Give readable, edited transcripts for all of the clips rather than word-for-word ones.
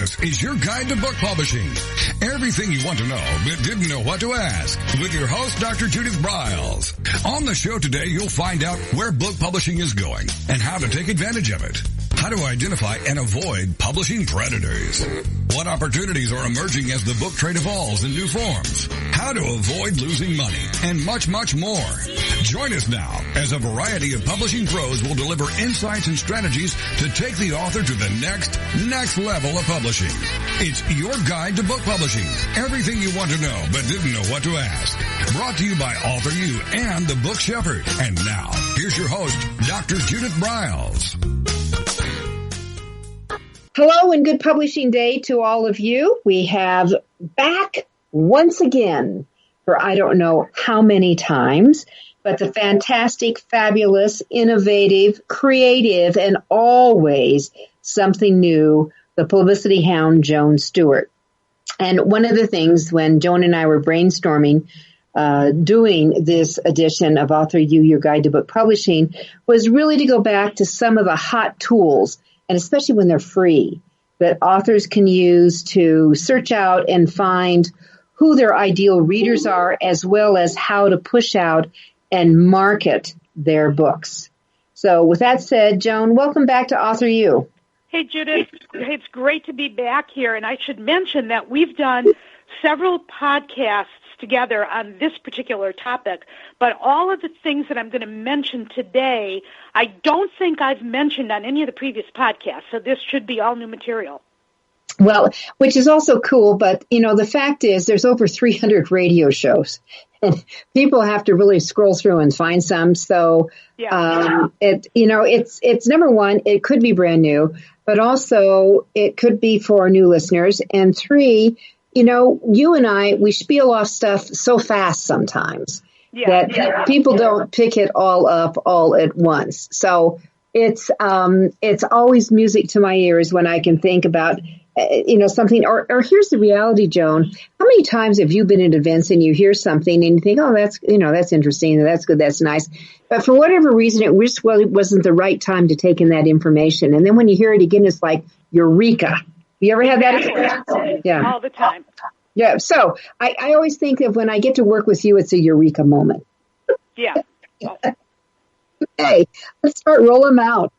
This is your guide to book publishing. Everything you want to know but didn't know what to ask. With your host, Dr. Judith Briles. On the show today, you'll find out where book publishing is going and how to take advantage of it. How to identify and avoid publishing predators. What opportunities are emerging as the book trade evolves in new forms. How to avoid losing money and much, much more. Join us now as a variety of publishing pros will deliver insights and strategies to take the author to the next level of publishing. It's your guide to book publishing. Everything you want to know but didn't know what to ask. Brought to you by AuthorU and the Book Shepherd. And now, here's your host, Dr. Judith Briles. Hello and good publishing day to all of you. We have back once again for I don't know how many times, but the fantastic, fabulous, innovative, creative, and always something new, the Publicity Hound, Joan Stewart. And one of the things when Joan and I were brainstorming doing this edition of AuthorU-Your Guide to Book Publishing was really to go back to some of the hot tools, and especially when they're free, that authors can use to search out and find who their ideal readers are, as well as how to push out and market their books. So with that said, Joan, welcome back to AuthorU. Hey, Judith. It's great to be back here. And I should mention that we've done several podcasts together on this particular topic, but all of the things that I'm going to mention today, I don't think I've mentioned on any of the previous podcasts, so this should be all new material. Well, which is also cool, but, you know, the fact is there's over 300 radio shows, and people have to really scroll through and find some, so it's number one, it could be brand new, but also it could be for new listeners, and three, you know, you and I, we spiel off stuff so fast sometimes that people don't pick it all up all at once. So it's always music to my ears when I can think about, something. Or here's the reality, Joan. How many times have you been at events and you hear something and you think, oh, that's interesting, that's good, that's nice. But for whatever reason, it just wasn't the right time to take in that information. And then when you hear it again, it's like eureka. You ever had that experience? Yeah. All the time. Yeah. So I always think of when I get to work with you, it's a eureka moment. Yeah. Okay. Let's start rolling them out.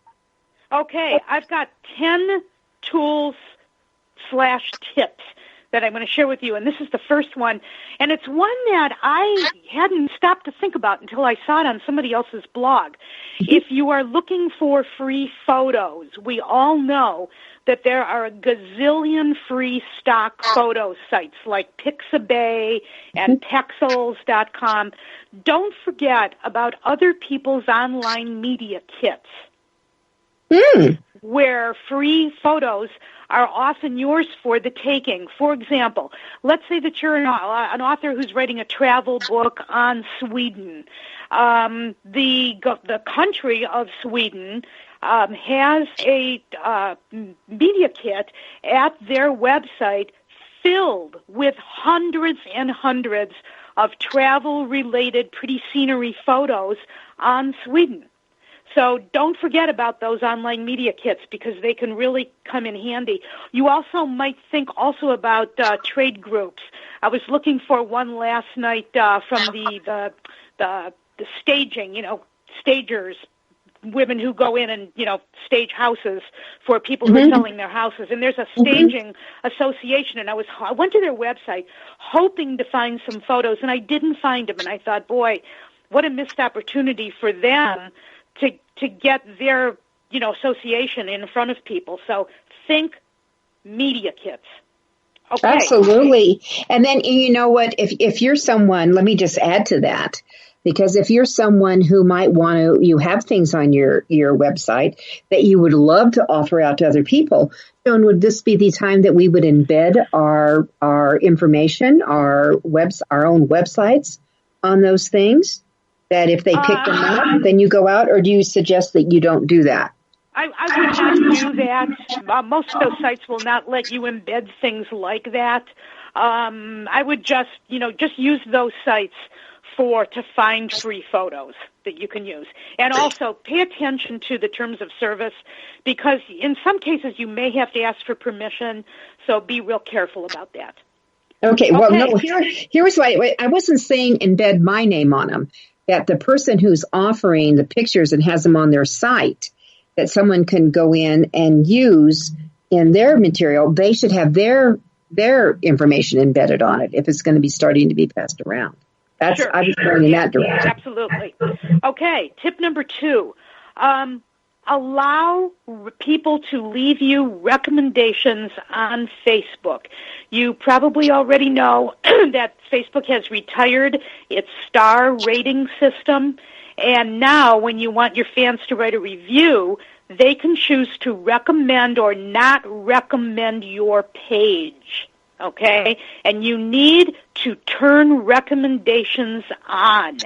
Okay. I've got 10 tools/tips that I'm going to share with you. And this is the first one. And it's one that I hadn't stopped to think about until I saw it on somebody else's blog. If you are looking for free photos, we all know that there are a gazillion free stock photo sites like Pixabay and Pexels.com. Don't forget about other people's online media kits, where free photos are often yours for the taking. For example, let's say that you're an author who's writing a travel book on Sweden. The country of Sweden has a media kit at their website filled with hundreds and hundreds of travel-related pretty scenery photos on Sweden. So don't forget about those online media kits because they can really come in handy. You also might think also about trade groups. I was looking for one last night from the staging, stagers, women who go in and, stage houses for people who are selling their houses. And there's a staging association, and I went to their website hoping to find some photos, and I didn't find them. And I thought, boy, what a missed opportunity for them to get their, association in front of people. So think media kits. Okay. Absolutely. And then, you know what, if you're someone, let me just add to that, because if you're someone who might you have things on your website that you would love to offer out to other people, Joan, would this be the time that we would embed our information, our own websites on those things? That if they pick them up, then you go out, or do you suggest that you don't do that? I would not do that. Most of those sites will not let you embed things like that. I would just use those sites to find free photos that you can use. And also pay attention to the terms of service, because in some cases you may have to ask for permission, so be real careful about that. Okay, well, no, here's why I wasn't saying embed my name on them, that the person who's offering the pictures and has them on their site, that someone can go in and use in their material, they should have their information embedded on it if it's going to be starting to be passed around. That's sure, I was going in that direction. Absolutely. Okay, tip number 2. Allow people to leave you recommendations on Facebook. You probably already know that Facebook has retired its star rating system, and now when you want your fans to write a review, they can choose to recommend or not recommend your page, okay? And you need to turn recommendations on.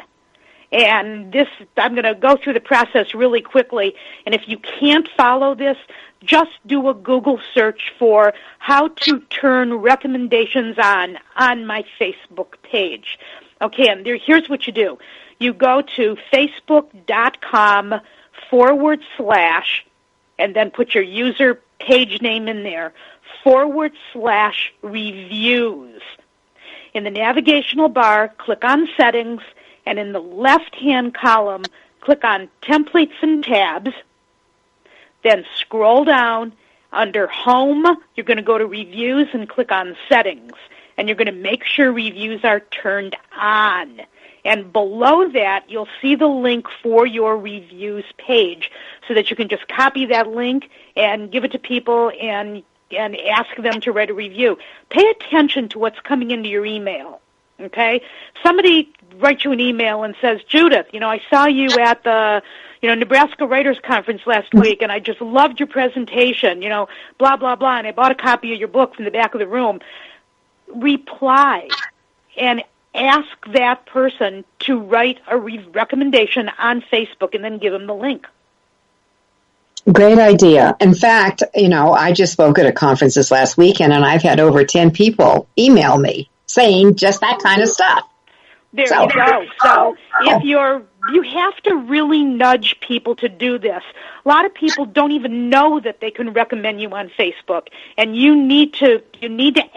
And this, I'm going to go through the process really quickly. And if you can't follow this, just do a Google search for how to turn recommendations on my Facebook page. Okay, and here's what you do. You go to facebook.com/ and then put your user page name in there, /reviews. In the navigational bar, click on Settings, and in the left-hand column, click on Templates and Tabs. Then scroll down. Under Home, you're going to go to Reviews and click on Settings. And you're going to make sure reviews are turned on. And below that, you'll see the link for your reviews page so that you can just copy that link and give it to people and ask them to write a review. Pay attention to what's coming into your email. Okay? Somebody writes you an email and says, Judith, I saw you at the Nebraska Writers Conference last week, and I just loved your presentation, blah, blah, blah, and I bought a copy of your book from the back of the room. Reply and ask that person to write a recommendation on Facebook and then give them the link. Great idea. In fact, I just spoke at a conference this last weekend, and I've had over 10 people email me saying just that kind of stuff. There you go. So if you have to really nudge people to do this. A lot of people don't even know that they can recommend you on Facebook, and you need to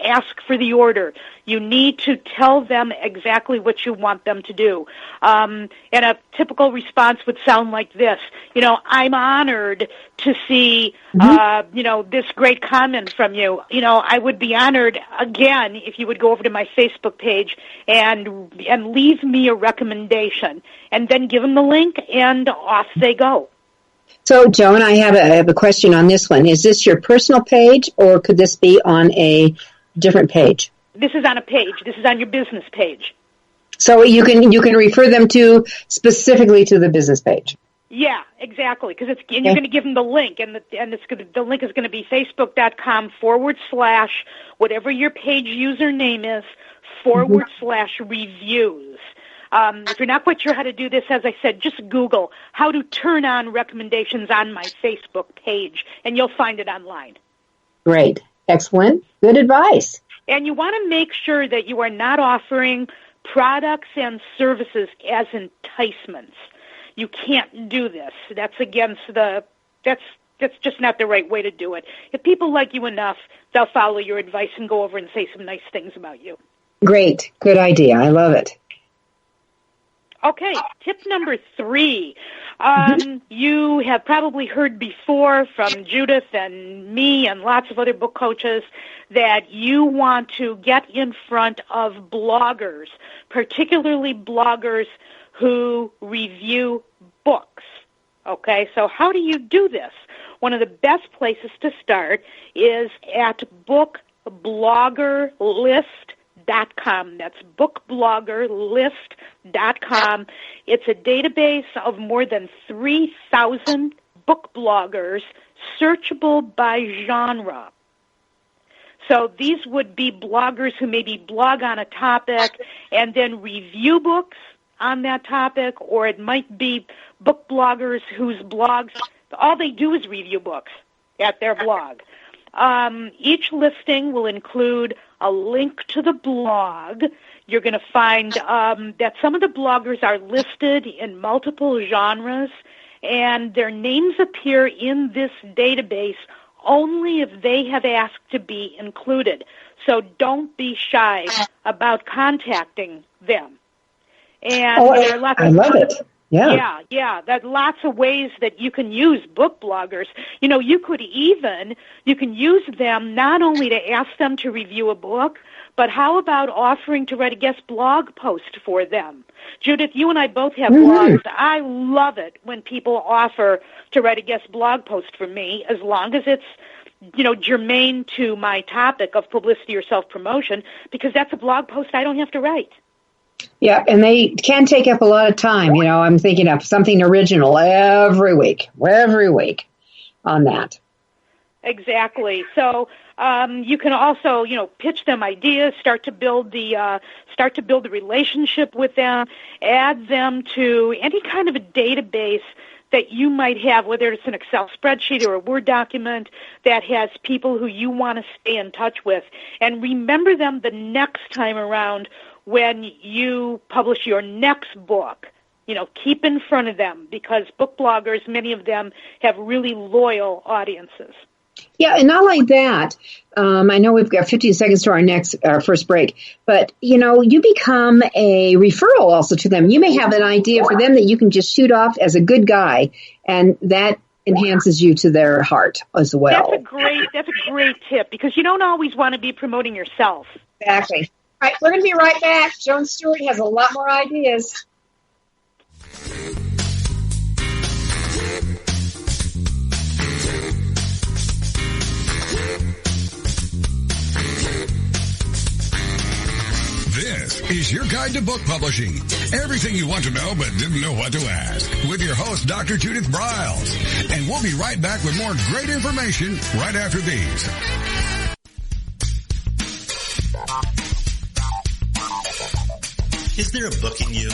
ask for the order. You need to tell them exactly what you want them to do. And a typical response would sound like this. I'm honored to see, this great comment from you. I would be honored, again, if you would go over to my Facebook page and leave me a recommendation, and then give them the link, and off they go. So, Joan, I have a question on this one. Is this your personal page, or could this be on a different page? This is on a page. This is on your business page. So you can refer them specifically to the business page. Yeah, exactly. Because you're going to give them the link, and the link is going to be facebook.com/ whatever your page username is /reviews. If you're not quite sure how to do this, as I said, just Google how to turn on recommendations on my Facebook page, and you'll find it online. Great. Excellent. Good advice. And you want to make sure that you are not offering products and services as enticements. You can't do this. That's just not the right way to do it. If people like you enough, they'll follow your advice and go over and say some nice things about you. Great. Good idea. I love it. Okay, tip number 3. You have probably heard before from Judith and me and lots of other book coaches that you want to get in front of bloggers, particularly bloggers who review books. Okay, so how do you do this? One of the best places to start is at bookbloggerlist.com. That's bookbloggerlist.com. It's a database of more than 3,000 book bloggers, searchable by genre. So these would be bloggers who maybe blog on a topic and then review books on that topic, or it might be book bloggers whose blogs, all they do is review books at their blog. Each listing will include a link to the blog. You're going to find that some of the bloggers are listed in multiple genres, and their names appear in this database only if they have asked to be included. So don't be shy about contacting them. And there are lots I love it. Yeah. Yeah. There are lots of ways that you can use book bloggers. You know, you can use them not only to ask them to review a book, but how about offering to write a guest blog post for them? Judith, you and I both have blogs. I love it when people offer to write a guest blog post for me, as long as it's, you know, germane to my topic of publicity or self-promotion, because that's a blog post I don't have to write. Yeah, and they can take up a lot of time. You know, I'm thinking of something original every week on that. Exactly. So you can also, you know, pitch them ideas, start to build the relationship with them, add them to any kind of a database that you might have, whether it's an Excel spreadsheet or a Word document that has people who you want to stay in touch with, and remember them the next time around when you publish your next book. You know, keep in front of them, because book bloggers, many of them have really loyal audiences. Yeah, and not like that. I know we've got 15 seconds to our first break, but, you know, you become a referral also to them. You may have an idea for them that you can just shoot off as a good guy, and that enhances you to their heart as well. That's a great tip, because you don't always want to be promoting yourself. Exactly. All right, we're going to be right back. Joan Stewart has a lot more ideas. This is your guide to book publishing. Everything you want to know but didn't know what to ask. With your host, Dr. Judith Briles. And we'll be right back with more great information right after these. Is there a book in you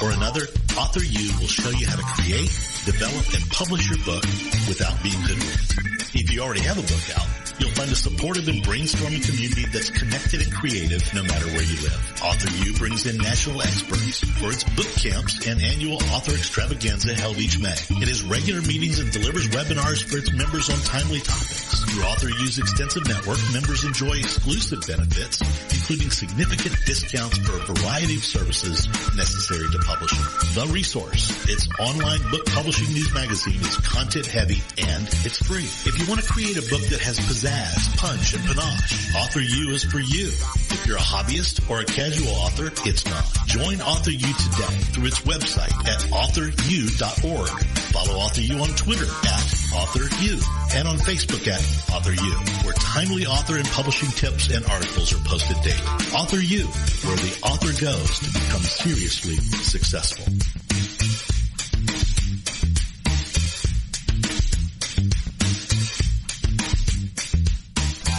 or another? AuthorU will show you how to create, develop, and publish your book without being hoodwinked. If you already have a book out, you'll find a supportive and brainstorming community that's connected and creative no matter where you live. AuthorU brings in national experts for its book camps and annual author extravaganza held each May. It has regular meetings and delivers webinars for its members on timely topics. Through AuthorU's extensive network, members enjoy exclusive benefits, including significant discounts for a variety of services necessary to publishing. The Resource, its online book publishing news magazine, is content heavy and it's free. If you want to create a book that has pizzazz, punch, and panache, AuthorU is for you. If you're a hobbyist or a casual author, it's not. Join AuthorU today through its website at AuthorU.org. Follow AuthorU on Twitter at AuthorU and on Facebook at AuthorU, where timely author and publishing tips and articles are posted daily. AuthorU, where the author goes to become seriously successful.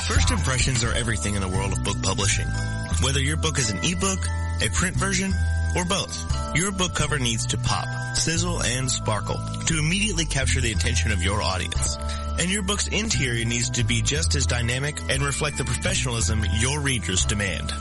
First impressions are everything in the world of book publishing. Whether your book is an ebook, a print version, or both, your book cover needs to pop, sizzle, and sparkle to immediately capture the attention of your audience. And your book's interior needs to be just as dynamic and reflect the professionalism your readers demand.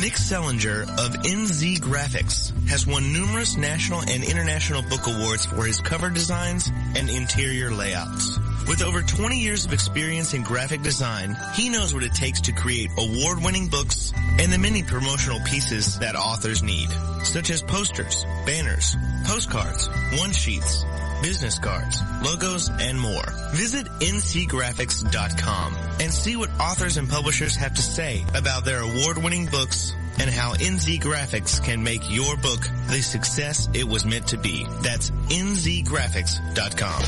Nick Sellinger of NZ Graphics has won numerous national and international book awards for his cover designs and interior layouts. With over 20 years of experience in graphic design, he knows what it takes to create award-winning books and the many promotional pieces that authors need, such as posters, banners, postcards, one-sheets, business cards, logos, and more. Visit ncgraphics.com and see what authors and publishers have to say about their award-winning books and how NZ Graphics can make your book the success it was meant to be. That's nzgraphics.com.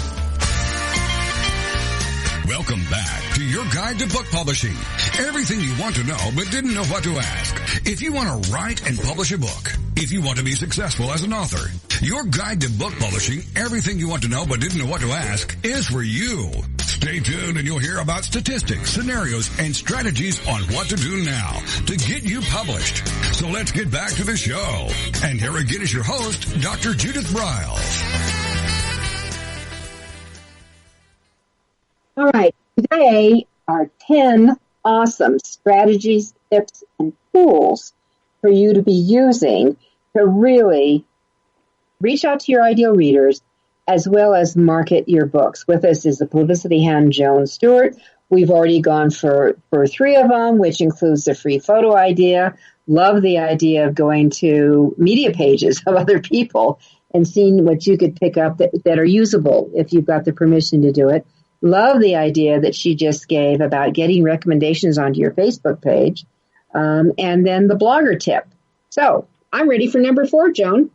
Welcome back to your guide to book publishing. Everything you want to know but didn't know what to ask. If you want to write and publish a book, if you want to be successful as an author, your guide to book publishing, everything you want to know but didn't know what to ask, is for you. Stay tuned and you'll hear about statistics, scenarios, and strategies on what to do now to get you published. So let's get back to the show. And here again is your host, Dr. Judith Briles. All right, today are 10 awesome strategies, tips, and tools for you to be using to really reach out to your ideal readers as well as market your books. With us is the Publicity Hound, Joan Stewart. We've already gone for 3 of them, which includes the free photo idea. Love the idea of going to media pages of other people and seeing what you could pick up that are usable if you've got the permission to do it. Love the idea that she just gave about getting recommendations onto your Facebook page. And then the blogger tip. So I'm ready for number 4, Joan.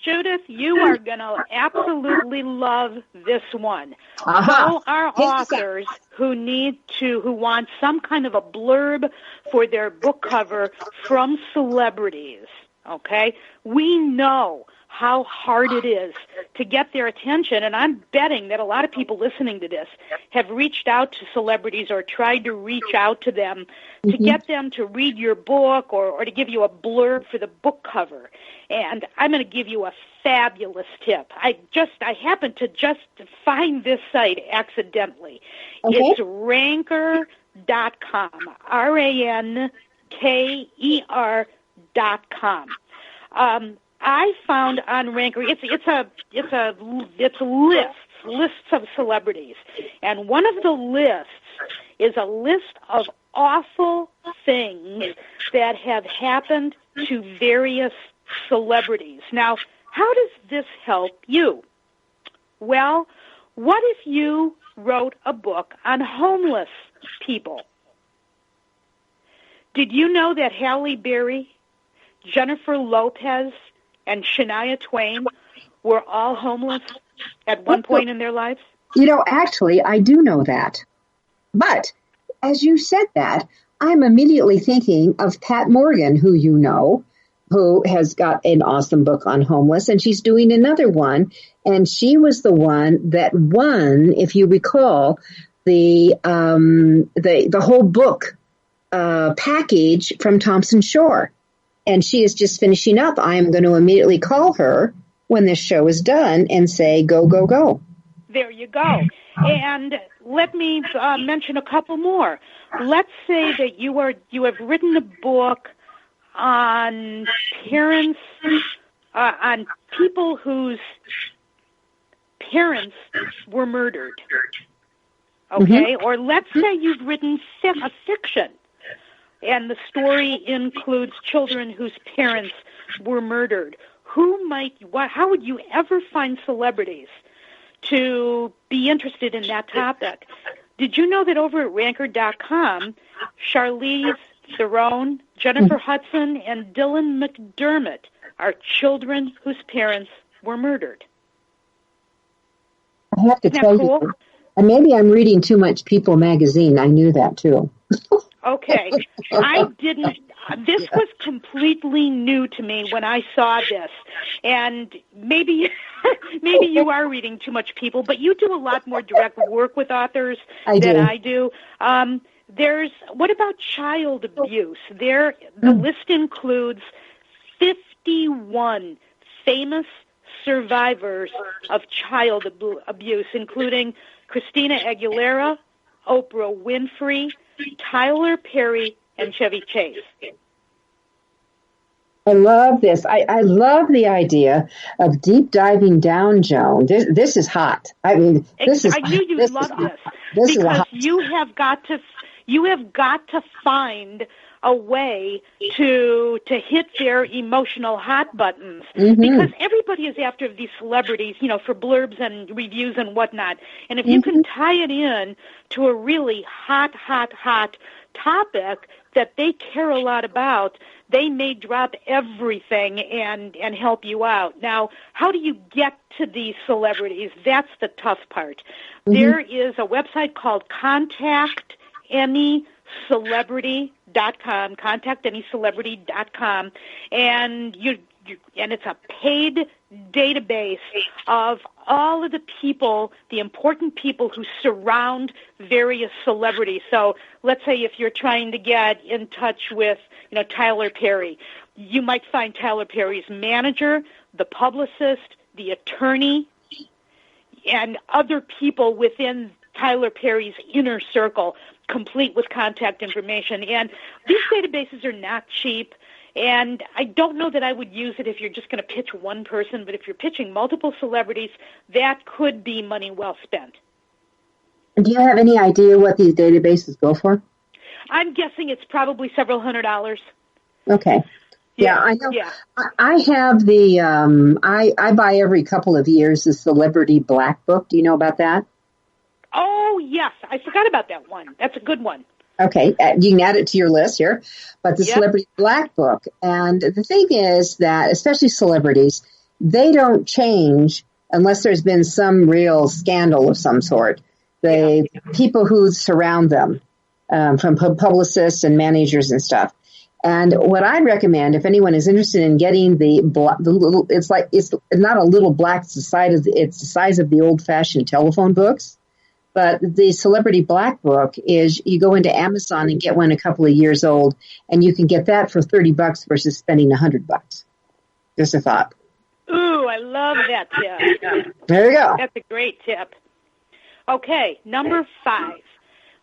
Judith, you are going to absolutely love this one. All our authors who want some kind of a blurb for their book cover from celebrities, okay? We know how hard it is to get their attention, and I'm betting that a lot of people listening to this have reached out to celebrities or tried to reach out to them to get them to read your book or to give you a blurb for the book cover. And I'm going to give you a fabulous tip. I happened to just find this site accidentally. Okay. It's Ranker.com, RANKER.com. I found on Ranker, it's lists of celebrities, and one of the lists is a list of awful things that have happened to various celebrities. Now, how does this help you? Well, what if you wrote a book on homeless people? Did you know that Halle Berry, Jennifer Lopez, and Shania Twain were all homeless at one point in their lives? You know, actually, I do know that. But as you said that, I'm immediately thinking of Pat Morgan, who you know, who has got an awesome book on homeless, and she's doing another one. And she was the one that won, if you recall, the whole book package from Thompson Shore. And she is just finishing up. I am going to immediately call her when this show is done and say, go, go, go. There you go. And let me mention a couple more. Let's say that you have written a book on parents, on people whose parents were murdered. Okay? Or let's say you've written a fiction, and the story includes children whose parents were murdered. How would you ever find celebrities to be interested in that topic? Did you know that over at Ranker.com, Charlize Theron, Jennifer Hudson, and Dylan McDermott are children whose parents were murdered? I have to tell you, and maybe I'm reading too much People magazine. I knew that too. Okay. I didn't. This was completely new to me when I saw this. And maybe you are reading too much People, but you do a lot more direct work with authors than I do. What about child abuse? The list includes 51 famous survivors of child abuse, including Christina Aguilera, Oprah Winfrey, Tyler Perry, and Chevy Chase. I love this. I love the idea of deep diving down, Joan. This is hot. I mean, I knew you'd love this because you have got to find a way to hit their emotional hot buttons, because everybody is after these celebrities, for blurbs and reviews and whatnot. And if you can tie it in to a really hot topic that they care a lot about, they may drop everything and help you out. Now, how do you get to these celebrities? That's the tough part. There is a website called contactanyscelebrity.com, and it's a paid database of all of the people, the important people who surround various celebrities. So let's say if you're trying to get in touch with, Tyler Perry, you might find Tyler Perry's manager, the publicist, the attorney, and other people within Tyler Perry's inner circle, complete with contact information. And these databases are not cheap, And I don't know that I would use it if you're just going to pitch one person, but if you're pitching multiple celebrities, that could be money well spent. Do you have any idea what these databases go for? I'm guessing it's probably several $100s. Okay. Yeah, I know. Yeah. I have the, I buy every couple of years the Celebrity Black Book. Do you know about that? Oh, yes. I forgot about that one. That's a good one. Okay, you can add it to your list here. But the Celebrity Black Book, and the thing is that, especially celebrities, they don't change unless there's been some real scandal of some sort. The people who surround them, from publicists and managers and stuff. And what I'd recommend, if anyone is interested in getting the little, it's not a little black, it's the size of the old-fashioned telephone books. But the Celebrity Black Book is, you go into Amazon and get one a couple of years old, and you can get that for $30 versus spending $100. Just a thought. Ooh, I love that tip. There you go. That's a great tip. Okay, number 5.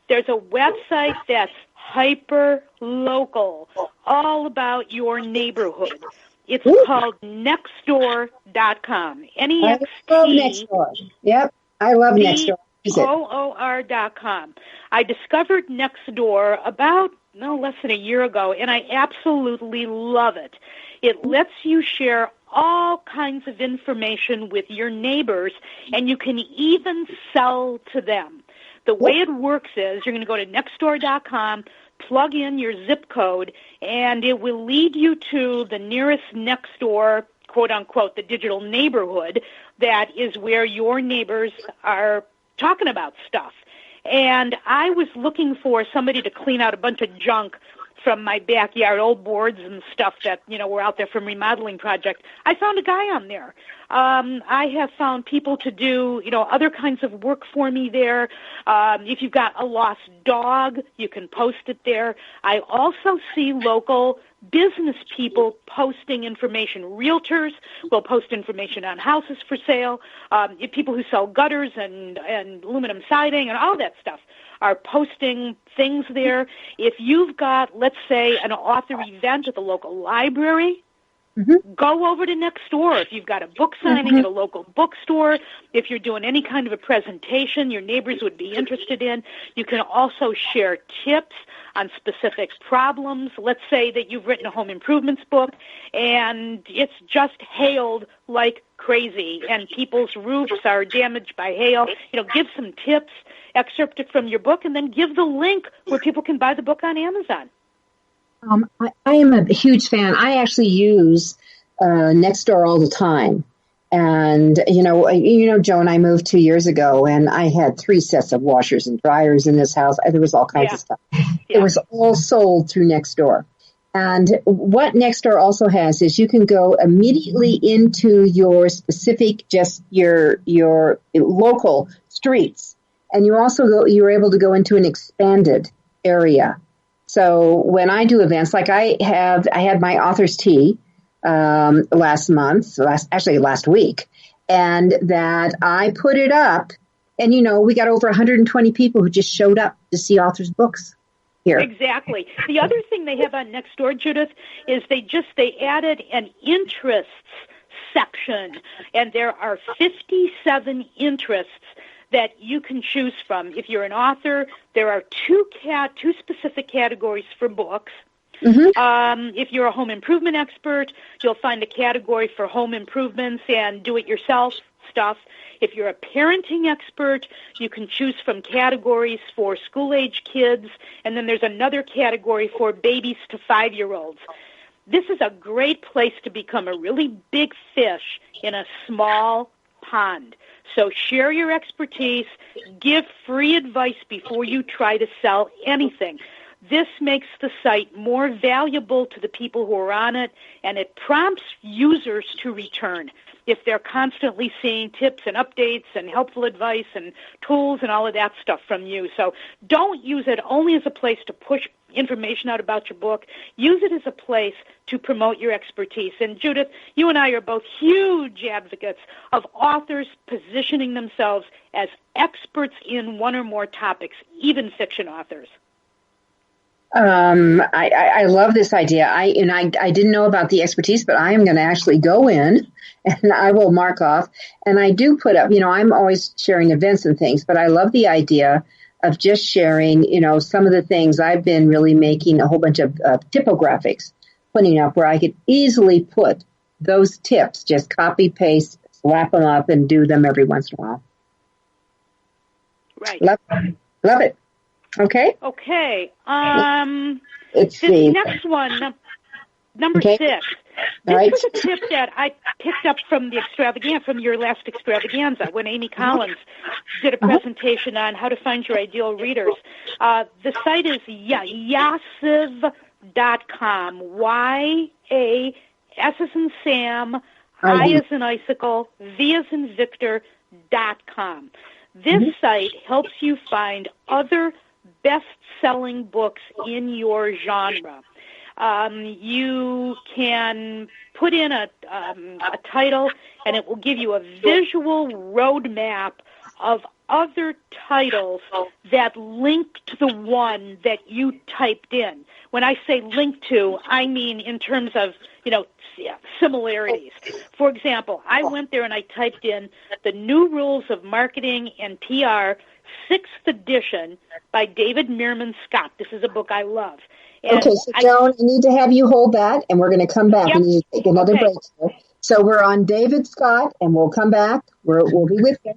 There's a website that's hyper local, all about your neighborhood. It's called Nextdoor.com. I love Nextdoor. Yep, I love Nextdoor. OOR.com. I discovered Nextdoor about less than a year ago, and I absolutely love it. It lets you share all kinds of information with your neighbors, and you can even sell to them. The way it works is you're going to go to Nextdoor.com, plug in your zip code, and it will lead you to the nearest Nextdoor, quote-unquote, the digital neighborhood, that is where your neighbors are talking about stuff. And I was looking for somebody to clean out a bunch of junk from my backyard, old boards and stuff that, were out there from remodeling project. I found a guy on there. I have found people to do, other kinds of work for me there. If you've got a lost dog, you can post it there. I also see local business people posting information. Realtors will post information on houses for sale. People who sell gutters and aluminum siding and all that stuff are posting things there. If you've got, let's say, an author event at the local library, go over to Nextdoor. If you've got a book signing at a local bookstore, if you're doing any kind of a presentation your neighbors would be interested in, you can also share tips on specific problems. Let's say that you've written a home improvements book and it's just hailed like crazy and people's roofs are damaged by hail. Give some tips, excerpt it from your book, and then give the link where people can buy the book on Amazon. I am a huge fan. I actually use Nextdoor all the time. And, Joan, I moved 2 years ago, and I had 3 sets of washers and dryers in this house. There was all kinds of stuff. It was all sold through Nextdoor. And what Nextdoor also has is you can go immediately into your specific, just your local streets. And you're able to go into an expanded area. So when I do events, like I had my author's tea last week, and that I put it up, and we got over 120 people who just showed up to see authors' books here. Exactly. The other thing they have on Nextdoor, Judith, is they added an interests section, and there are 57 interests that you can choose from. If you're an author, there are two specific categories for books. If you're a home improvement expert, you'll find a category for home improvements and do-it-yourself stuff. If you're a parenting expert, you can choose from categories for school-age kids, and then there's another category for babies to 5-year-olds. This is a great place to become a really big fish in a small pond. So share your expertise, give free advice before you try to sell anything. This makes the site more valuable to the people who are on it, and it prompts users to return if they're constantly seeing tips and updates and helpful advice and tools and all of that stuff from you. So don't use it only as a place to push information out about your book. Use it as a place to promote your expertise. And Judith, you and I are both huge advocates of authors positioning themselves as experts in one or more topics, even fiction authors. I love this idea. I didn't know about the expertise, but I am going to actually go in and I will mark off. And I do put up, I'm always sharing events and things, but I love the idea of just sharing, some of the things I've been really making a whole bunch of typographics, putting up where I could easily put those tips, just copy, paste, slap them up and do them every once in a while. Right. Love it. Okay. Okay. It's the next one, number 6. This was a tip that I picked up from from your last extravaganza when Amy Collins did a presentation on how to find your ideal readers. The site is yahoo.com. Y-A-S as in Sam, I as in icicle, V as in Victor.com. This site helps you find other best-selling books in your genre. You can put in a title, and it will give you a visual roadmap of other titles that link to the one that you typed in. When I say link to, I mean in terms of, similarities. For example, I went there and I typed in The New Rules of Marketing and PR, 6th edition by David Meerman Scott. This is a book I love. And okay, so Joan, I need to have you hold that, and we're going to come back. Yep. We need to take another break here. So we're on David Scott, and we'll come back. We'll be with you.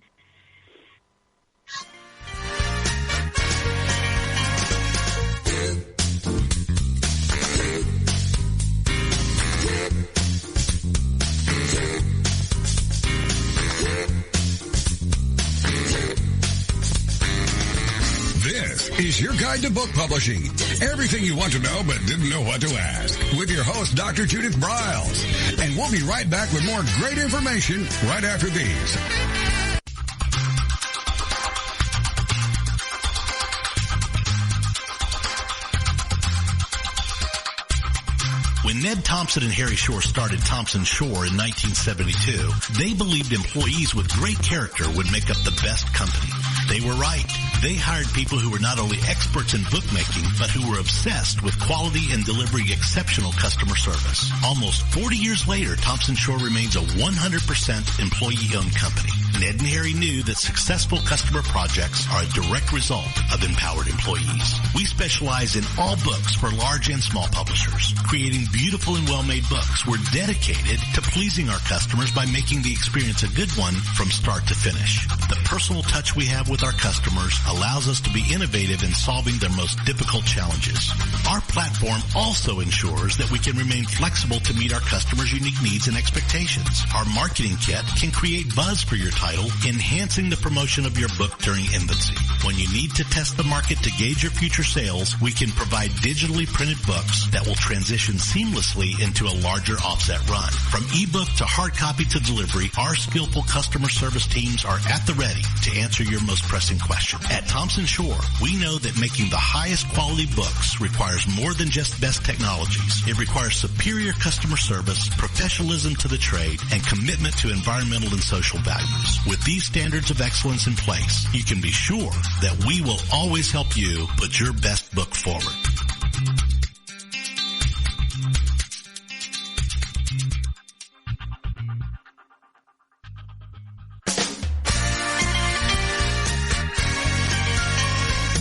This is your guide to book publishing. Everything you want to know but didn't know what to ask. With your host, Dr. Judith Briles. And we'll be right back with more great information right after these. When Ned Thompson and Harry Shore started Thompson Shore in 1972, they believed employees with great character would make up the best company. They were right. They hired people who were not only experts in bookmaking, but who were obsessed with quality and delivering exceptional customer service. Almost 40 years later, Thompson Shore remains a 100% employee-owned company. Ned and Harry knew that successful customer projects are a direct result of empowered employees. We specialize in all books for large and small publishers, creating beautiful and well-made books. We're dedicated to pleasing our customers by making the experience a good one from start to finish. The personal touch we have with our customers allows us to be innovative in solving their most difficult challenges. Our platform also ensures that we can remain flexible to meet our customers' unique needs and expectations. Our marketing kit can create buzz for your title, enhancing the promotion of your book during infancy. When you need to test the market to gauge your future sales, we can provide digitally printed books that will transition seamlessly into a larger offset run. From ebook to hard copy to delivery, our skillful customer service teams are at the ready to answer your most pressing question. At Thompson Shore, we know that making the highest quality books requires more than just best technologies. It requires superior customer service, professionalism to the trade, and commitment to environmental and social values. With these standards of excellence in place, you can be sure that we will always help you put your best book forward.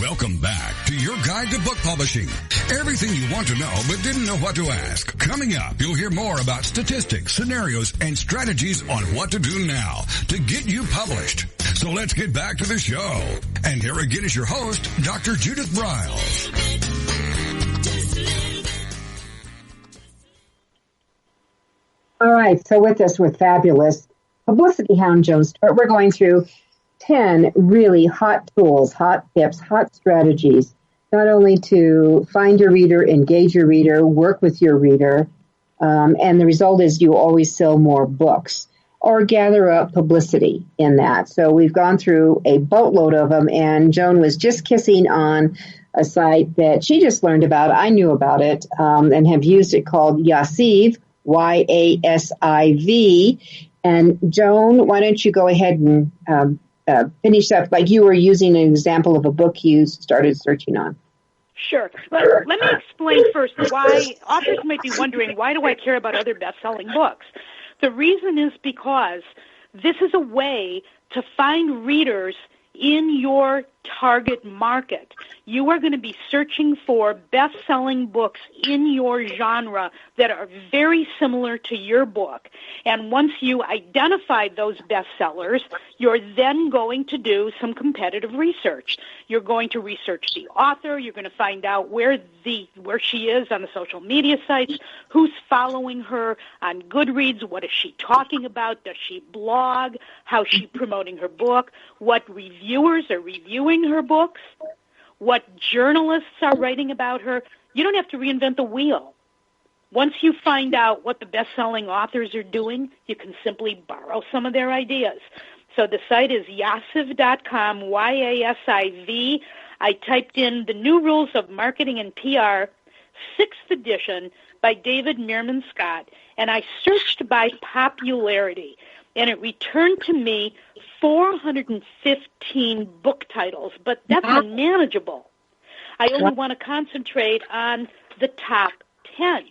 Welcome back to your guide to book publishing. Everything you want to know but didn't know what to ask. Coming up, you'll hear more about statistics, scenarios, and strategies on what to do now to get you published. So let's get back to the show. And here again is your host, Dr. Judith Briles. All right, so with us, with fabulous Publicity Hound Joan Stewart, we're going through 10 really hot tools, hot tips, hot strategies, not only to find your reader, engage your reader, work with your reader, and the result is you always sell more books or gather up publicity in that. So we've gone through a boatload of them, and Joan was just kissing on a site that she just learned about. I knew about it and have used it called Yasiv, Y-A-S-I-V. And Joan, why don't you go ahead and finish up, like you were using an example of a book you started searching on. Sure. Let me explain first why authors might be wondering, why do I care about other best-selling books? The reason is because this is a way to find readers in your target market. You are going to be searching for best-selling books in your genre that are very similar to your book. And once you identify those bestsellers, you're then going to do some competitive research. You're going to research the author. You're going to find out where she is on the social media sites, who's following her on Goodreads, what is she talking about, does she blog, how's she promoting her book, what reviewers are reviewing her books, what journalists are writing about her. You don't have to reinvent the wheel. Once you find out what the best-selling authors are doing, you can simply borrow some of their ideas. So the site is yasiv.com, YASIV. I typed in The New Rules of Marketing and PR, 6th edition by David Meerman Scott, and I searched by popularity, and it returned to me 415 book titles, but that's unmanageable. I only want to concentrate on the top 10,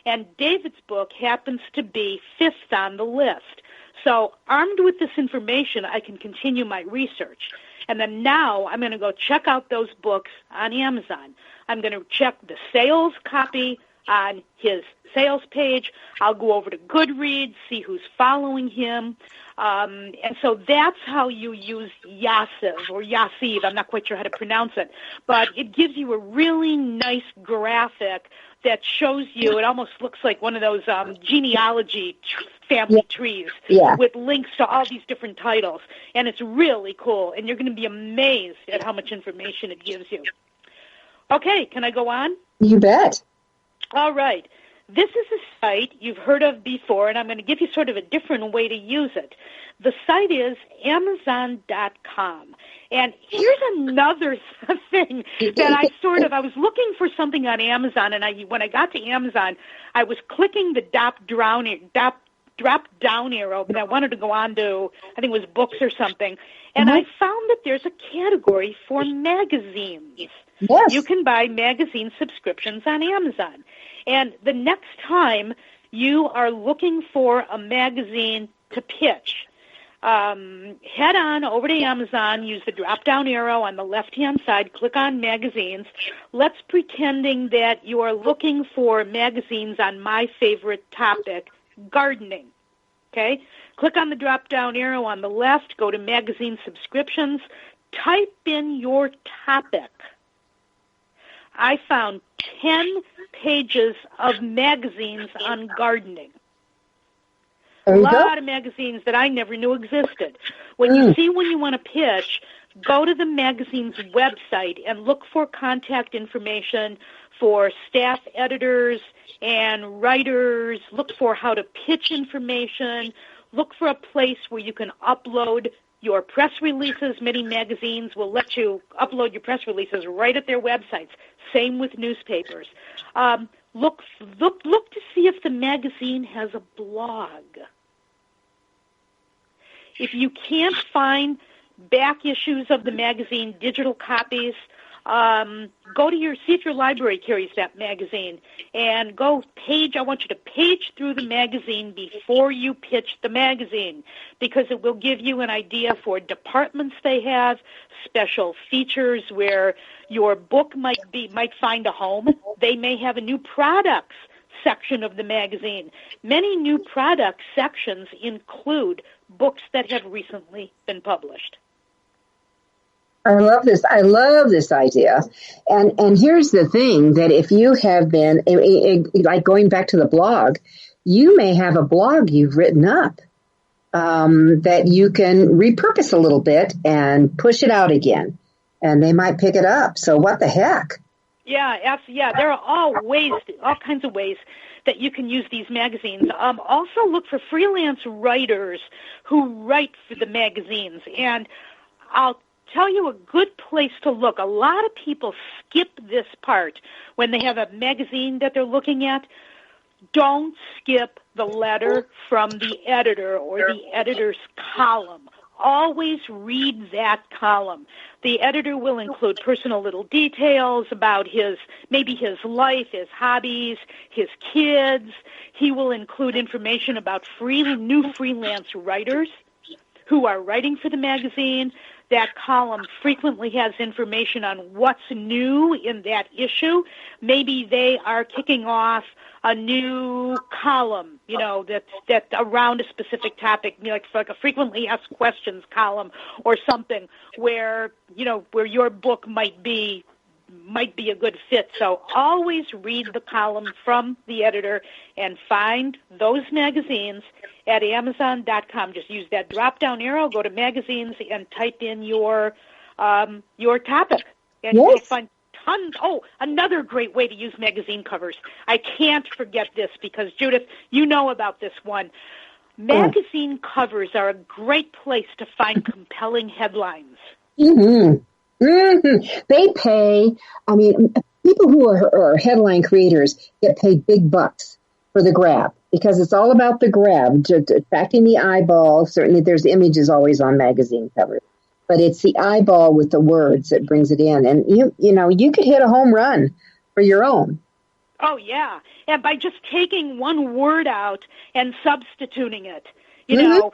and David's book happens to be 5th on the list. So armed with this information, I can continue my research. And then now I'm going to go check out those books on Amazon. I'm going to check the sales copy on his sales page. I'll go over to Goodreads, see who's following him. And so that's how you use Yasiv or Yasiv. I'm not quite sure how to pronounce it. But it gives you a really nice graphic that shows you, it almost looks like one of those genealogy family trees with links to all these different titles. And it's really cool. And you're going to be amazed at how much information it gives you. Okay, can I go on? You bet. All right. This is a site you've heard of before, and I'm going to give you sort of a different way to use it. The site is Amazon.com. And here's another thing that I was looking for something on Amazon, and when I got to Amazon, I was clicking the drop-down arrow, but I wanted to go on to, I think it was books or something, and I found that there's a category for magazines. Yes. You can buy magazine subscriptions on Amazon. And the next time you are looking for a magazine to pitch, head on over to Amazon, use the drop-down arrow on the left-hand side, click on magazines. Let's pretending that you are looking for magazines on my favorite topic, gardening. Okay? Click on the drop-down arrow on the left, go to magazine subscriptions, type in your topic. I found 10 pages of magazines on gardening. A lot of magazines that I never knew existed. When you want to pitch, go to the magazine's website and look for contact information for staff editors and writers. Look for how to pitch information. Look for a place where you can upload your press releases. Many magazines will let you upload your press releases right at their websites. Same with newspapers. Look to see if the magazine has a blog. If you can't find back issues of the magazine, digital copies, see if your library carries that magazine, and I want you to page through the magazine before you pitch the magazine, because it will give you an idea for departments they have, special features where your book might find a home. They may have a new products section of the magazine. Many new product sections include books that have recently been published. I love this idea. And here's the thing, that if you have been, like going back to the blog, you may have a blog you've written up that you can repurpose a little bit and push it out again. And they might pick it up. So what the heck? Yeah, there are all kinds of ways that you can use these magazines. Also look for freelance writers who write for the magazines. And I'll tell you a good place to look. A lot of people skip this part when they have a magazine that they're looking at. Don't skip the letter from the editor or the editor's column. always read that column. The editor will include personal little details about maybe his life, his hobbies, his kids. He will include information about new freelance writers who are writing for the magazine. That column frequently has information on what's new in that issue. Maybe they are kicking off a new column, that around a specific topic, like a frequently asked questions column or something where your book might be a good fit. So always read the column from the editor and find those magazines at Amazon.com. Just use that drop-down arrow, go to magazines, and type in your topic. And you'll find tons. Oh, another great way to use magazine covers. I can't forget this because, Judith, you know about this one. Magazine covers are a great place to find compelling headlines. Mm-hmm. Mm-hmm. They pay, people who are headline creators get paid big bucks for the grab because it's all about the grab, attracting the eyeball. Certainly there's images always on magazine covers, but it's the eyeball with the words that brings it in. And you could hit a home run for your own. Oh, yeah. And by just taking one word out and substituting it, 10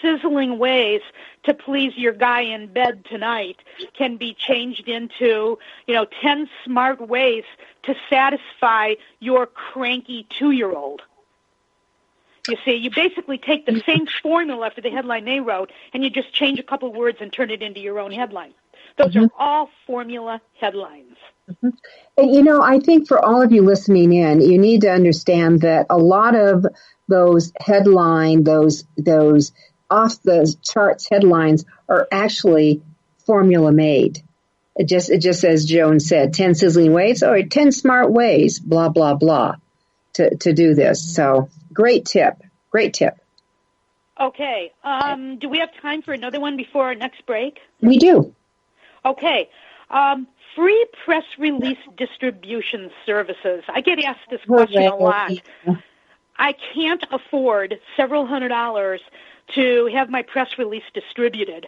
sizzling ways to please your guy in bed tonight can be changed into, 10 smart ways to satisfy your cranky 2-year-old. You see, you basically take the same formula for the headline they wrote, and you just change a couple words and turn it into your own headline. Those are all formula headlines. Mm-hmm. And, I think for all of you listening in, you need to understand that a lot of those those off the charts headlines are actually formula made. It just as Joan said, 10 sizzling ways or 10 smart ways, blah, blah, blah, to do this. So great tip. Okay. Do we have time for another one before our next break? We do. Okay. Free press release distribution services. I get asked this question a lot. I can't afford several $100s to have my press release distributed.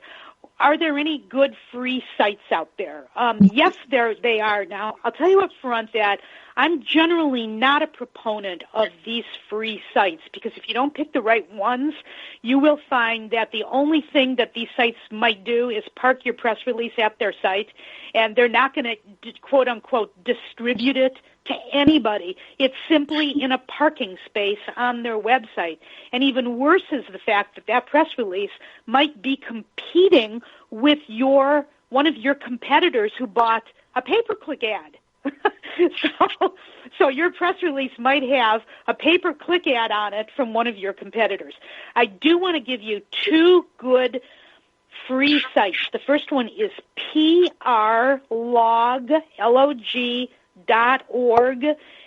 Are there any good free sites out there? Yes, they are now. I'll tell you up front that I'm generally not a proponent of these free sites because if you don't pick the right ones, you will find that the only thing that these sites might do is park your press release at their site, and they're not going to, quote-unquote, distribute it to anybody. It's simply in a parking space on their website. And even worse is the fact that press release might be competing with one of your competitors who bought a pay-per-click ad. So your press release might have a pay-per-click ad on it from one of your competitors. I do want to give you two good free sites. The first one is prlog.org.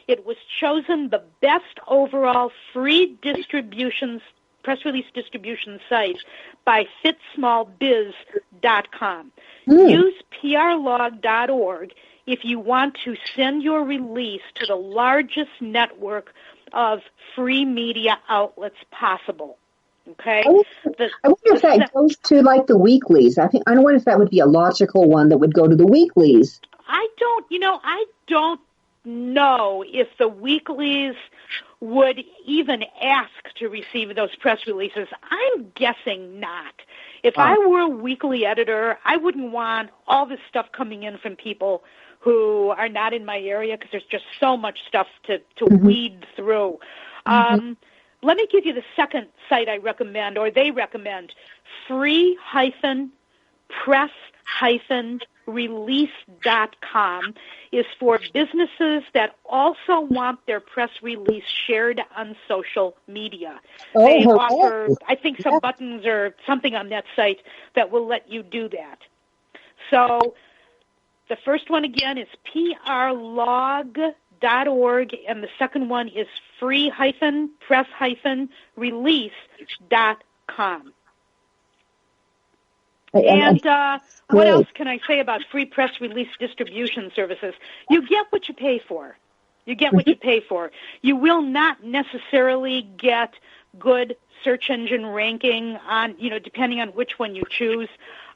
It was chosen the best overall free press release distribution site by fitsmallbiz.com. Use prlog.org if you want to send your release to the largest network of free media outlets possible. Okay? I wonder if that goes to like the weeklies. I wonder if that would be a logical one that would go to the weeklies. I don't know if the weeklies would even ask to receive those press releases. I'm guessing not. If I were a weekly editor, I wouldn't want all this stuff coming in from people who are not in my area because there's just so much stuff to weed through. Let me give you the second site I recommend, or they recommend, free-press-release.com is for businesses that also want their press release shared on social media. They offer, I think, some buttons or something on that site that will let you do that. So the first one, again, is prlog.org, and the second one is free-press-release.com. And what else can I say about free press release distribution services? You get what you pay for. You will not necessarily get good search engine ranking on, depending on which one you choose.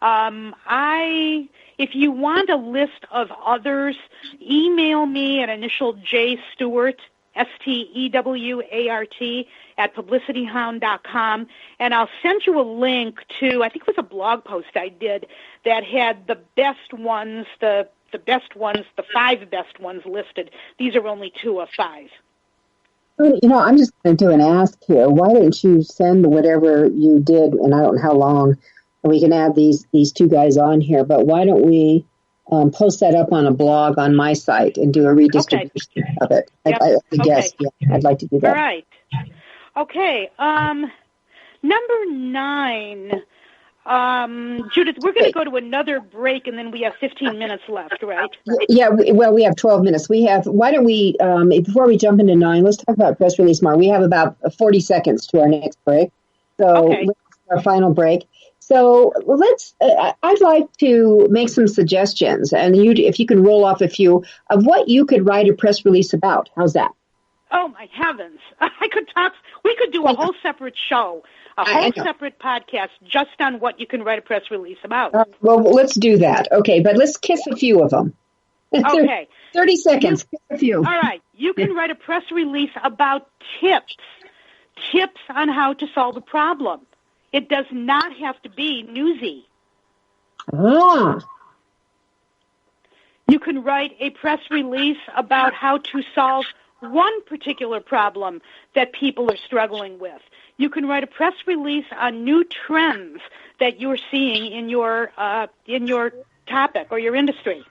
If you want a list of others, email me at initial J Stewart, Stewart, at publicityhound.com, and I'll send you a link to, I think it was a blog post I did that had the best ones, the 5 best ones listed. These are only 2 of 5. I'm just going to do an ask here. Why don't you send whatever you did, and I don't know how long, and we can add these 2 guys on here, but why don't we post that up on a blog on my site and do a redistribution of it? Yep. I'd like to do that. All right. Okay. Number 9. Judith, we're going to go to another break, and then we have 15 minutes left, right? Yeah, we have 12 minutes. Why don't we, before we jump into 9, let's talk about press release more. We have about 40 seconds to our next break. So let's our final break. So I'd like to make some suggestions, and if you can roll off a few of what you could write a press release about. How's that? Oh, my heavens. We could do a whole separate show, a whole separate podcast just on what you can write a press release about. Well, let's do that. Okay, but let's kiss a few of them. Okay. 30 seconds, kiss a few. All right. You can write a press release about tips on how to solve a problem. It does not have to be newsy. You can write a press release about how to solve one particular problem that people are struggling with. You can write a press release on new trends that you're seeing in your topic or your industry.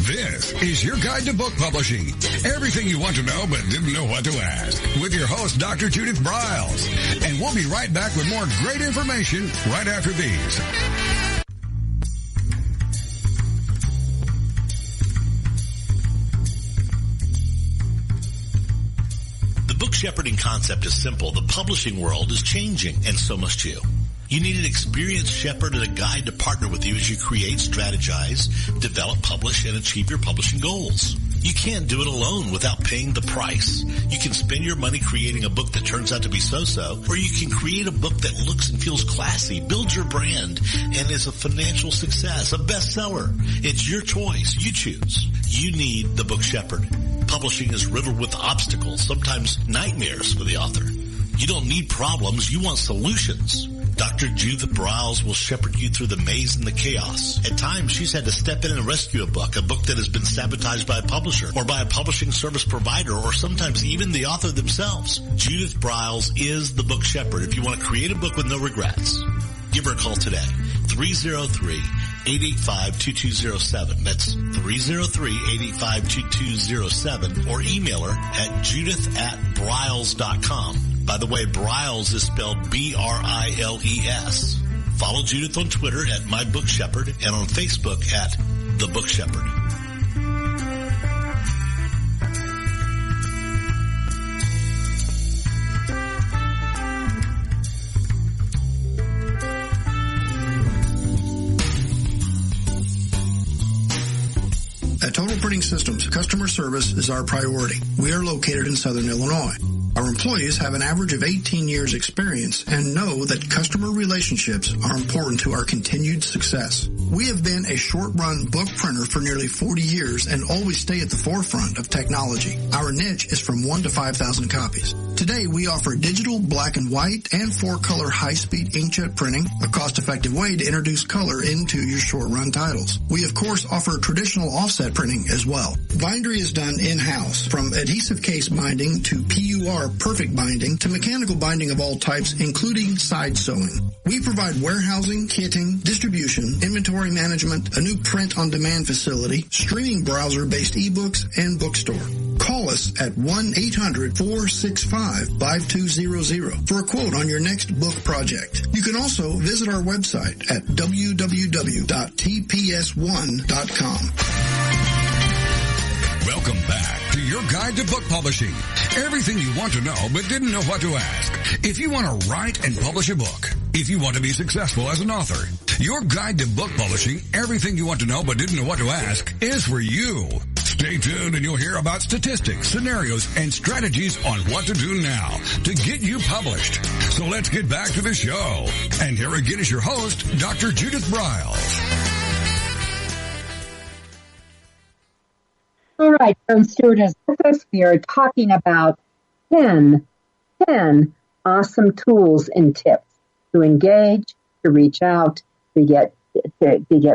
This is your guide to book publishing. Everything you want to know but didn't know what to ask. With your host, Dr. Judith Briles. And we'll be right back with more great information right after these. The book shepherding concept is simple. The publishing world is changing, and so must you. You need an experienced shepherd and a guide to partner with you as you create, strategize, develop, publish, and achieve your publishing goals. You can't do it alone without paying the price. You can spend your money creating a book that turns out to be so-so, or you can create a book that looks and feels classy, builds your brand, and is a financial success, a bestseller. It's your choice. You choose. You need the book shepherd. Publishing is riddled with obstacles, sometimes nightmares for the author. You don't need problems. You want solutions. Dr. Judith Briles will shepherd you through the maze and the chaos. At times, she's had to step in and rescue a book that has been sabotaged by a publisher or by a publishing service provider or sometimes even the author themselves. Judith Briles is the book shepherd if you want to create a book with no regrets. Give her a call today. 303-885-2207. That's 303-885-2207, or email her at judith@briles.com. By the way, Briles is spelled B-R-I-L-E-S. Follow Judith on Twitter at My Book Shepherd and on Facebook at The Book Shepherd. At Total Printing Systems, customer service is our priority. We are located in Southern Illinois. Our employees have an average of 18 years experience and know that customer relationships are important to our continued success. We have been a short-run book printer for nearly 40 years and always stay at the forefront of technology. Our niche is from 1 to 5,000 copies. Today, we offer digital, black and white, and 4-color high-speed inkjet printing, a cost-effective way to introduce color into your short-run titles. We, of course, offer traditional offset printing as well. Bindery is done in-house, from adhesive case binding to PUR perfect binding to mechanical binding of all types, including side sewing. We provide warehousing, kitting, distribution, inventory management, a new print-on-demand facility, streaming browser-based ebooks, and bookstore. Call us at 1-800-465-5200 for a quote on your next book project. You can also visit our website at www.tps1.com. Welcome back to your guide to book publishing. Everything you want to know but didn't know what to ask. If you want to write and publish a book, if you want to be successful as an author, your guide to book publishing, everything you want to know but didn't know what to ask, is for you. Stay tuned and you'll hear about statistics, scenarios, and strategies on what to do now to get you published. So let's get back to the show. And here again is your host, Dr. Judith Briles. All right, Joan Stewart is with us. We are talking about 10 awesome tools and tips to engage, to reach out, to get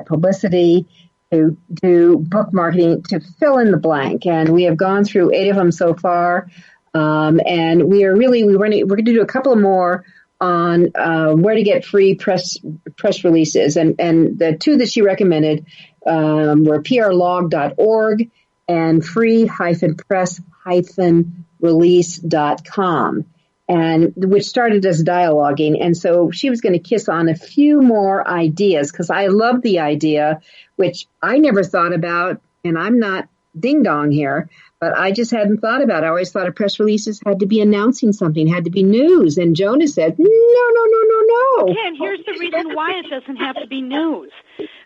publicity, to do book marketing, to fill in the blank. And we have gone through 8 of them so far. And we're going to do a couple of more on where to get free press releases. And the 2 that she recommended were prlog.org and free-press-release.com, and which started as dialoguing. And so she was going to kiss on a few more ideas, because I love the idea, which I never thought about, and I'm not ding-dong here, but I just hadn't thought about it. I always thought of press releases had to be announcing something, had to be news. And Joan said, no. Okay, and here's the reason why it doesn't have to be news.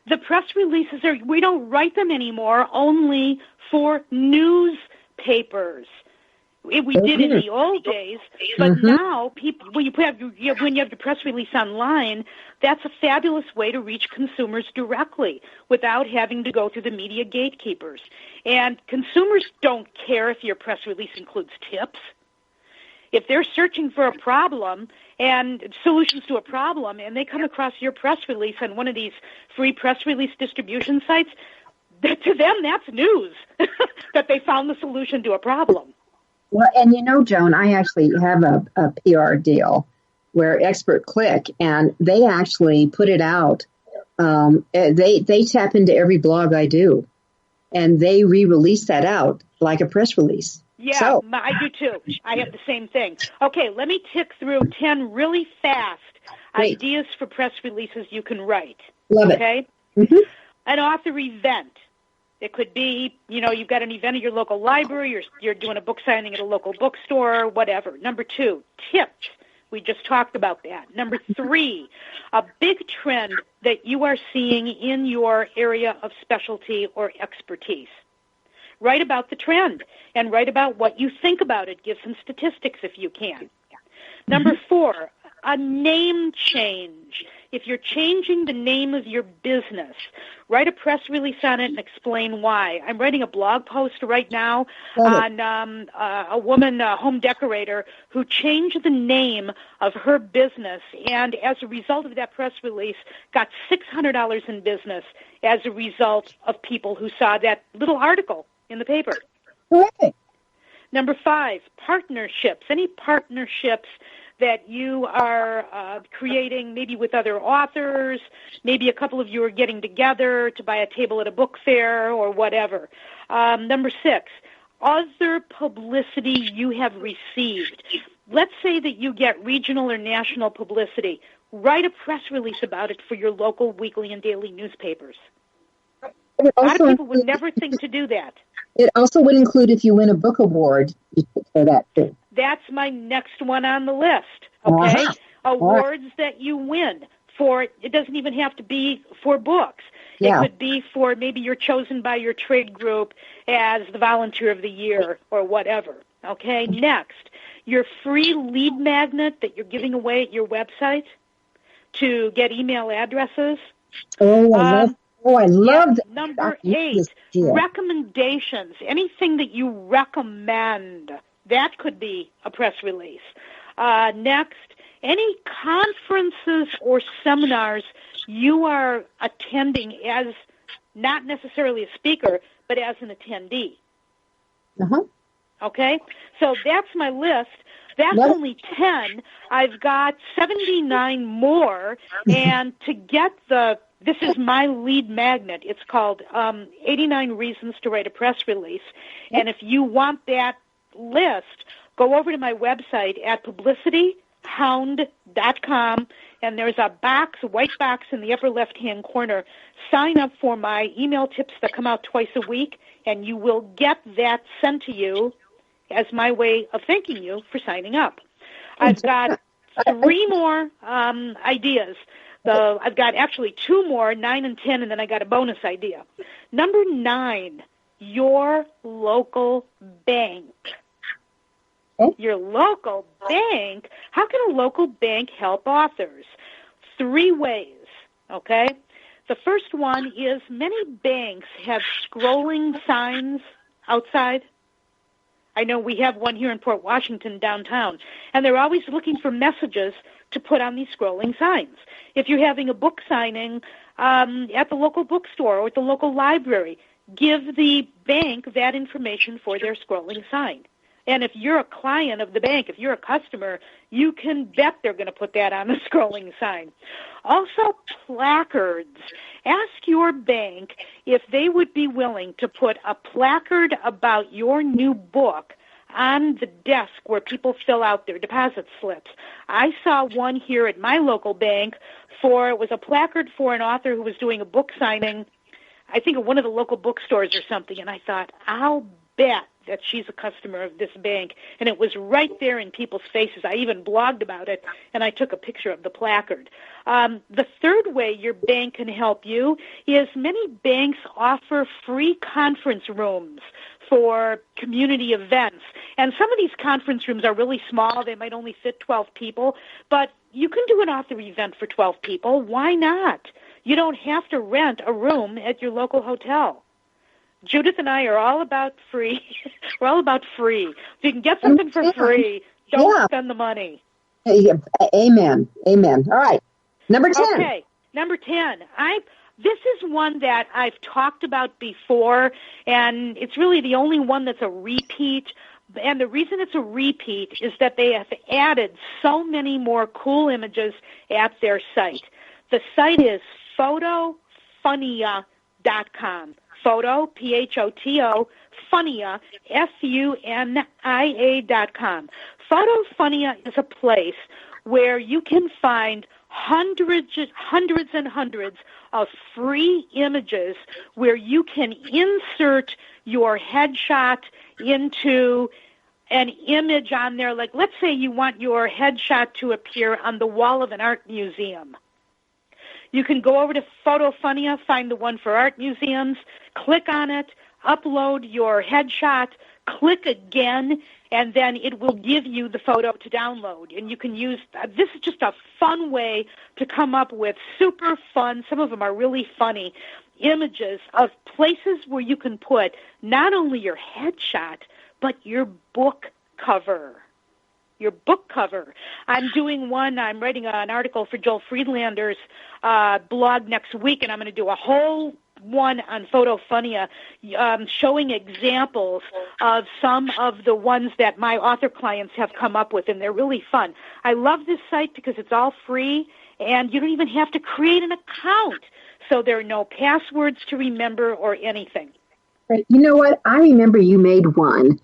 The press releases we don't write them anymore only for newspapers. We did in the old days, but now people, when you have the press release online, that's a fabulous way to reach consumers directly without having to go through the media gatekeepers. And consumers don't care if your press release includes tips. If they're searching for a problem and solutions to a problem, and they come across your press release on one of these free press release distribution sites, to them that's news that they found the solution to a problem. Well, and Joan, I actually have a PR deal where Expert Click, and they actually put it out. They tap into every blog I do, and they re-release that out like a press release. Yeah, I do too. I have the same thing. Okay, let me tick through 10 really fast ideas for press releases you can write. Love it. Okay? Mm-hmm. An author event. It could be, you've got an event at your local library, you're doing a book signing at a local bookstore, whatever. Number 2, tips. We just talked about that. Number 3, a big trend that you are seeing in your area of specialty or expertise. Write about the trend and write about what you think about it. Give some statistics if you can. Number 4, a name change. If you're changing the name of your business, write a press release on it and explain why. I'm writing a blog post right now on a woman, a home decorator, who changed the name of her business, and as a result of that press release, got $600 in business as a result of people who saw that little article in the paper. Terrific. Number 5, partnerships. Any partnerships that you are creating, maybe with other authors, maybe a couple of you are getting together to buy a table at a book fair or whatever. Number 6, other publicity you have received. Let's say that you get regional or national publicity. Write a press release about it for your local weekly and daily newspapers. A lot of people would never think to do that. It also would include if you win a book award for that too. That's my next one on the list, okay? Awards that you win for, it doesn't even have to be for books. Yeah. It could be for maybe you're chosen by your trade group as the volunteer of the year or whatever, okay? Next, your free lead magnet that you're giving away at your website to get email addresses. I love that. Number 8, recommendations. Anything that you recommend. That could be a press release. Next, any conferences or seminars you are attending as not necessarily a speaker, but as an attendee. Okay? So that's my list. That's only 10. I've got 79 more, and to get this is my lead magnet. It's called 89 Reasons to Write a Press Release. And if you want that list, go over to my website at publicityhound.com and there's a white box in the upper left-hand corner. Sign up for my email tips that come out twice a week, and you will get that sent to you as my way of thanking you for signing up. I've got 3 more ideas. I've got actually 2 more, 9 and 10, and then I got a bonus idea. Number 9, your local bank. Your local bank? How can a local bank help authors? 3 ways, okay? The first one is many banks have scrolling signs outside. I know we have one here in Port Washington downtown, and they're always looking for messages to put on these scrolling signs. If you're having a book signing at the local bookstore or at the local library, give the bank that information for their scrolling sign. And if you're a client of the bank, if you're a customer, you can bet they're going to put that on the scrolling sign. Also, placards. Ask your bank if they would be willing to put a placard about your new book on the desk where people fill out their deposit slips. I saw one here at my local bank it was a placard for an author who was doing a book signing, I think at one of the local bookstores or something, and I thought, I'll bet that she's a customer of this bank, and it was right there in people's faces. I even blogged about it, and I took a picture of the placard. The third way your bank can help you is many banks offer free conference rooms for community events, and some of these conference rooms are really small. They might only fit 12 people, but you can do an author event for 12 people. Why not? You don't have to rent a room at your local hotel. Judith and I are all about free. We're all about free. If you can get something for free, don't spend the money. Amen. Amen. All right. Number 10. Okay. Number 10. This is one that I've talked about before, and it's really the only one that's a repeat. And the reason it's a repeat is that they have added so many more cool images at their site. The site is photofunia.com. Photo, P-H-O-T-O, Funia, F-U-N-I-A.com. Photofunia is a place where you can find hundreds and hundreds of free images where you can insert your headshot into an image on there. Like, let's say you want your headshot to appear on the wall of an art museum. You can go over to Photofunia, find the one for art museums, click on it, upload your headshot, click again, and then it will give you the photo to download. And you can use, this is just a fun way to come up with super fun, some of them are really funny, images of places where you can put not only your headshot, but your book cover. Your book cover. I'm writing an article for Joel Friedlander's blog next week, and I'm going to do a whole one on Photofunia showing examples of some of the ones that my author clients have come up with, and they're really fun. I love this site because it's all free, and you don't even have to create an account, so there are no passwords to remember or anything. Right. You know what? I remember you made one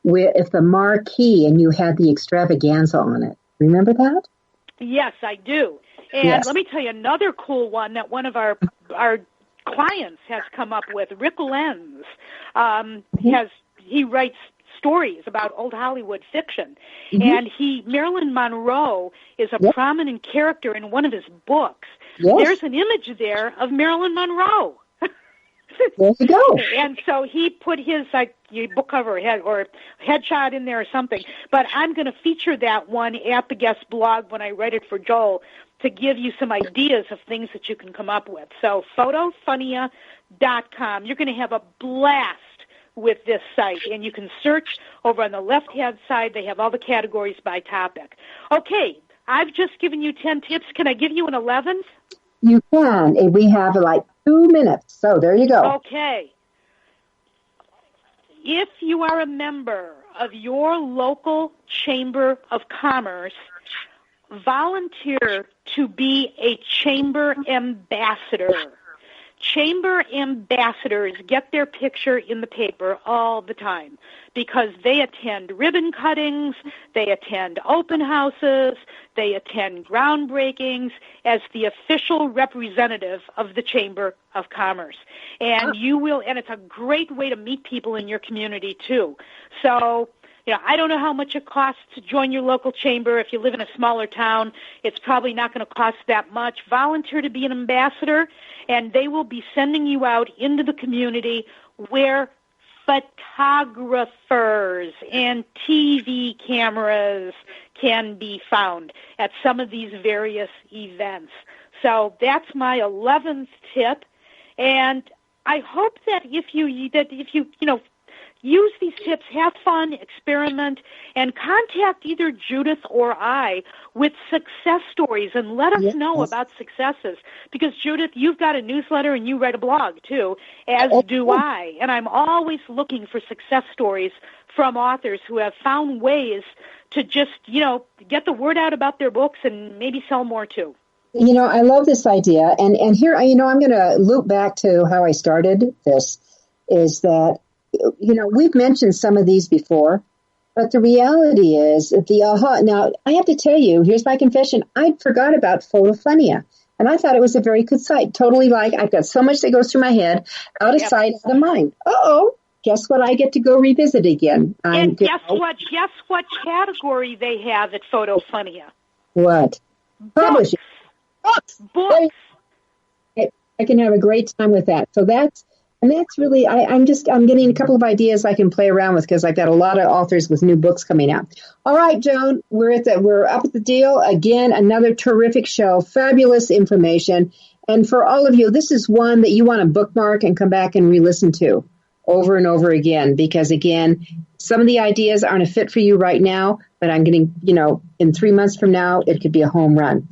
with the marquee, and you had the extravaganza on it. Remember that? Yes, I do. And let me tell you another cool one that one of our clients has come up with. Rick Lenz he writes stories about old Hollywood fiction, and Marilyn Monroe is a prominent character in one of his books. There's an image there of Marilyn Monroe. There you go. And so he put his book cover or headshot in there or something. But I'm going to feature that one at the guest blog when I write it for Joel to give you some ideas of things that you can come up with. So photofunia.com. You're going to have a blast with this site. And you can search over on the left-hand side. They have all the categories by topic. Okay, I've just given you 10 tips. Can I give you an 11th? You can. We have 2 minutes, so there you go. Okay. If you are a member of your local Chamber of Commerce, volunteer to be a Chamber ambassador. chamber ambassadors get their picture in the paper all the time because they attend ribbon cuttings, they attend open houses, they attend groundbreakings as the official representative of the Chamber of Commerce. And and it's a great way to meet people in your community too. So, I don't know how much it costs to join your local chamber. If you live in a smaller town, it's probably not going to cost that much. Volunteer to be an ambassador, and they will be sending you out into the community where photographers and TV cameras can be found at some of these various events. So that's my 11th tip, and I hope that if you use these tips, have fun, experiment, and contact either Judith or I with success stories and let us know about successes. Because, Judith, you've got a newsletter and you write a blog, too, as do I. And I'm always looking for success stories from authors who have found ways to just, get the word out about their books and maybe sell more, too. I love this idea. And here, I'm going to loop back to how I started this, is that we've mentioned some of these before, but the reality is that now I have to tell you, here's my confession. I forgot about Photophenia, and I thought it was a very good site. Totally I've got so much that goes through my head, out of sight, out of mind. Guess what? I get to go revisit again. And guess what category they have at Photophenia? What? Publishing. Books. I can have a great time with that. So that's really, I'm getting a couple of ideas I can play around with because I've got a lot of authors with new books coming out. All right, Joan, we're up at the deal. Again, another terrific show, fabulous information. And for all of you, this is one that you want to bookmark and come back and re-listen to over and over again, because again, some of the ideas aren't a fit for you right now, but I'm getting, in 3 months from now, it could be a home run.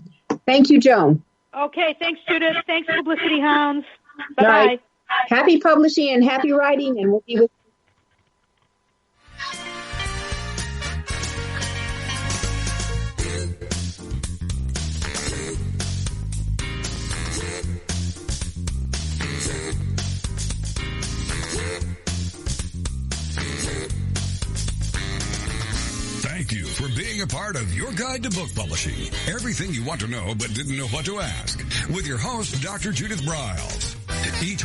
Thank you, Joan. Okay, thanks, Judith. Thanks, Publicity Hounds. Bye-bye. Right. Happy publishing and happy writing, and we'll be with you. Thank you for being a part of Your Guide to Book Publishing. Everything you want to know but didn't know what to ask. With your host, Dr. Judith Briles. Each